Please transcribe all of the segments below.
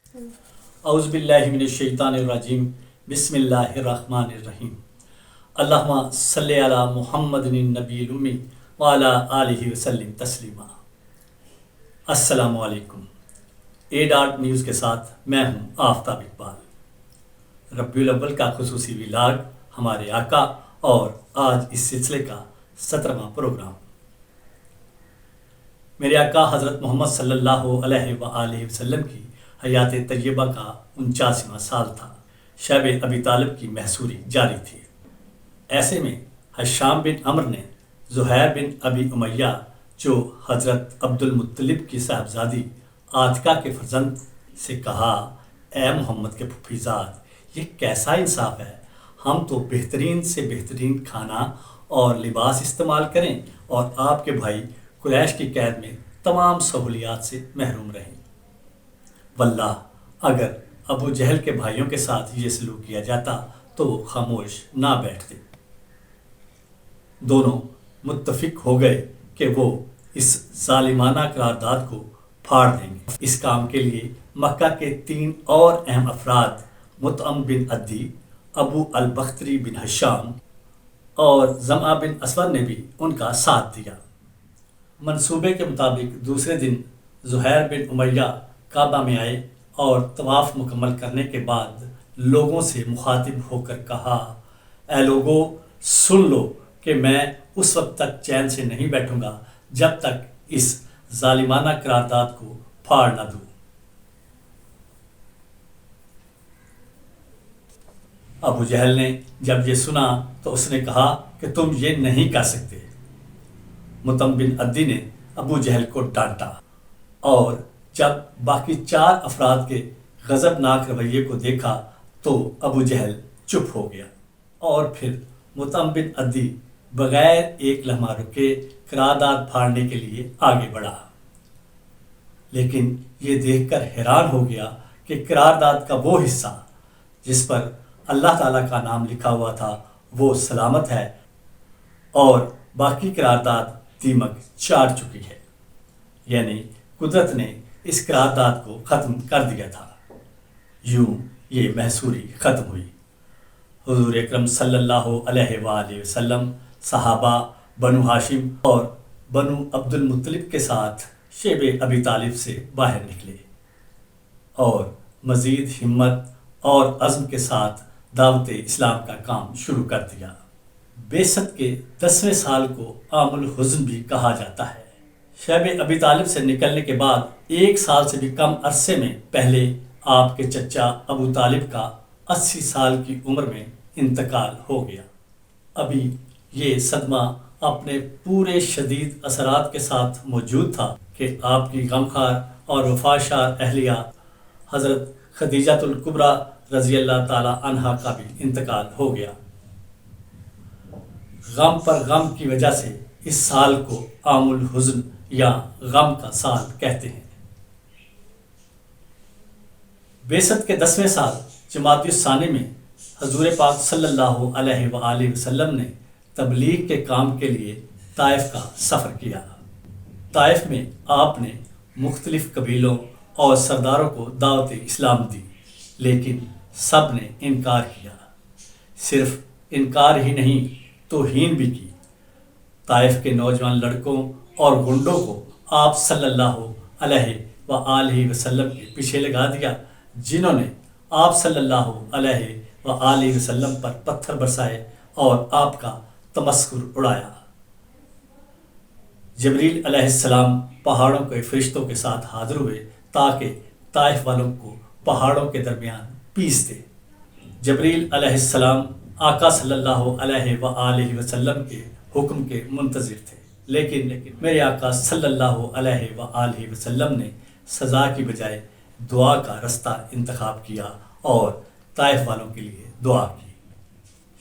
اعوذ باللہ من الشیطان الرجیم بسم اللہ الرحمن الرحیم اللہم صلی علی محمد النبی الامی وعلی آلہ وسلم تسلیما۔ السلام علیکم۔ اے ڈاٹ نیوز کے ساتھ میں ہوں آفتاب اقبال۔ ربیع الاول کا خصوصی ولاگ ہمارے آقا اور آج اس سلسلے کا 17واں پروگرام۔ میرے آقا حضرت محمد صلی اللہ علیہ وآلہ وسلم کی حیات طیبہ کا 49واں سال تھا۔ شیب ابی طالب کی محصوری جاری تھی۔ ایسے میں ہشام بن عمر نے زہیر بن ابی امیہ جو حضرت عبد المطلب کی صاحبزادی عاتکہ کے فرزند سے کہا، اے محمد کے پھوپھیزاد، یہ کیسا انصاف ہے؟ ہم تو بہترین سے بہترین کھانا اور لباس استعمال کریں اور آپ کے بھائی قریش کی قید میں تمام سہولیات سے محروم رہیں۔ واللہ اگر ابو جہل کے بھائیوں کے ساتھ یہ سلوک کیا جاتا تو وہ خاموش نہ بیٹھتے۔ دونوں متفق ہو گئے کہ وہ اس ظالمانہ قرارداد کو پھاڑ دیں گے۔ اس کام کے لیے مکہ کے 3 اور اہم افراد مطعم بن عدی، ابو البختری بن ہشام اور زمعہ بن اسود نے بھی ان کا ساتھ دیا۔ منصوبے کے مطابق دوسرے دن زہیر بن امیہ کعبہ میں آئے اور طواف مکمل کرنے کے بعد لوگوں سے مخاطب ہو کر کہا، اے لوگو، سن لو کہ میں اس وقت تک چین سے نہیں بیٹھوں گا جب تک اس ظالمانہ قرارداد کو پھاڑ نہ دوں۔ ابو جہل نے جب یہ سنا تو اس نے کہا کہ تم یہ نہیں کر سکتے۔ مطعم بن عدی نے ابو جہل کو ڈانٹا اور جب باقی 4 افراد کے غضبناک رویے کو دیکھا تو ابو جہل چپ ہو گیا اور پھر مطعم بن عدی بغیر ایک لمحہ رکے قرارداد پھاڑنے کے لیے آگے بڑھا، لیکن یہ دیکھ کر حیران ہو گیا کہ قرارداد کا وہ حصہ جس پر اللہ تعالیٰ کا نام لکھا ہوا تھا وہ سلامت ہے اور باقی قرارداد دیمک چاٹ چکی ہے، یعنی قدرت نے اس قرارداد کو ختم کر دیا تھا۔ یوں یہ محصوری ختم ہوئی۔ حضور اکرم صلی اللہ علیہ وآلہ وسلم صحابہ بنو ہاشم اور بنو عبد المطلب کے ساتھ شیب ابی طالب سے باہر نکلے اور مزید ہمت اور عزم کے ساتھ دعوت اسلام کا کام شروع کر دیا۔ بعثت کے 10ویں سال کو عام الحزن بھی کہا جاتا ہے۔ شیب ابی طالب سے نکلنے کے بعد 1 سال سے بھی کم عرصے میں پہلے آپ کے چچا ابو طالب کا 80 سال کی عمر میں انتقال ہو گیا۔ ابھی یہ صدمہ اپنے پورے شدید اثرات کے ساتھ موجود تھا کہ آپ کی غمخوار اور وفاشار اہلیہ حضرت خدیجہ الکبریٰ رضی اللہ تعالی عنہا کا بھی انتقال ہو گیا۔ غم پر غم کی وجہ سے اس سال کو عام الحزن یا غم کا سال کہتے ہیں۔ بعثت کے 10ویں سال جمادی الثانی میں حضور پاک صلی اللہ علیہ وآلہ وسلم نے تبلیغ کے کام کے لیے طائف کا سفر کیا۔ طائف میں آپ نے مختلف قبیلوں اور سرداروں کو دعوت اسلام دی، لیکن سب نے انکار کیا۔ صرف انکار ہی نہیں، توہین بھی کی۔ طائف کے نوجوان لڑکوں اور گنڈوں کو آپ صلی اللہ علیہ وآلہ وسلم کے پیچھے لگا دیا، جنہوں نے آپ صلی اللہ علیہ وآلہ وسلم پر پتھر برسائے اور آپ کا تمسخر اڑایا۔ جبریل علیہ السلام پہاڑوں کے فرشتوں کے ساتھ حاضر ہوئے تاکہ طائف والوں کو پہاڑوں کے درمیان پیس دے۔ جبریل علیہ السلام آقا صلی اللہ علیہ وآلہ وسلم کے حکم کے منتظر تھے، لیکن میرے آقا صلی اللہ علیہ وآلہ وسلم نے سزا کی بجائے دعا کا رستہ انتخاب کیا اور طائف والوں کے لیے دعا کی۔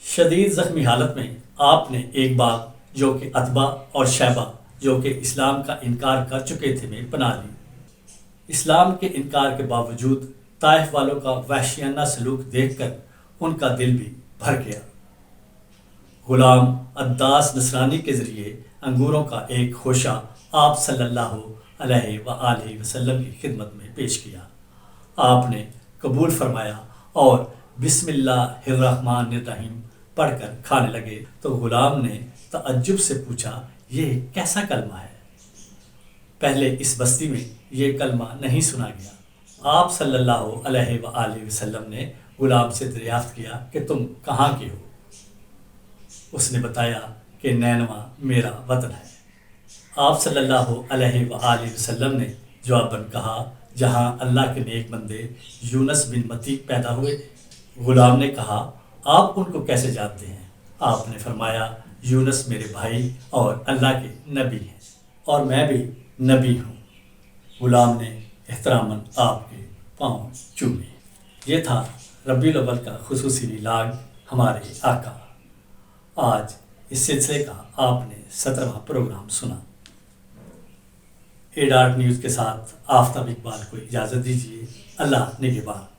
شدید زخمی حالت میں آپ نے ایک باغ جو کہ عتبہ اور شیبہ جو کہ اسلام کا انکار کر چکے تھے میں پناہ لی۔ اسلام کے انکار کے باوجود طائف والوں کا وحشیانہ سلوک دیکھ کر ان کا دل بھی بھر گیا۔ غلام عداس نصرانی کے ذریعے انگوروں کا ایک خوشہ آپ صلی اللہ علیہ وآلہ وسلم کی خدمت میں پیش کیا۔ آپ نے قبول فرمایا اور بسم اللہ الرحمن الرحیم پڑھ کر کھانے لگے تو غلام نے تعجب سے پوچھا، یہ کیسا کلمہ ہے؟ پہلے اس بستی میں یہ کلمہ نہیں سنا گیا۔ آپ صلی اللہ علیہ وآلہ وسلم نے غلام سے دریافت کیا کہ تم کہاں کے ہو؟ اس نے بتایا کہ نینوا میرا وطن ہے۔ آپ صلی اللہ علیہ وآلہ وسلم نے جواباً کہا، جہاں اللہ کے نیک بندے یونس بن متی پیدا ہوئے۔ غلام نے کہا، آپ ان کو کیسے جانتے ہیں؟ آپ نے فرمایا، یونس میرے بھائی اور اللہ کے نبی ہیں، اور میں بھی نبی ہوں۔ غلام نے احتراماً آپ کے پاؤں چومے۔ یہ تھا ربیع الاول کا خصوصی ولاگ ہمارے آقا۔ آج اس سلسلے کا آپ نے 17واں پروگرام سنا۔ ایڈارٹ نیوز کے ساتھ آفتاب اقبال کو اجازت دیجیے۔ اللہ نگہبان۔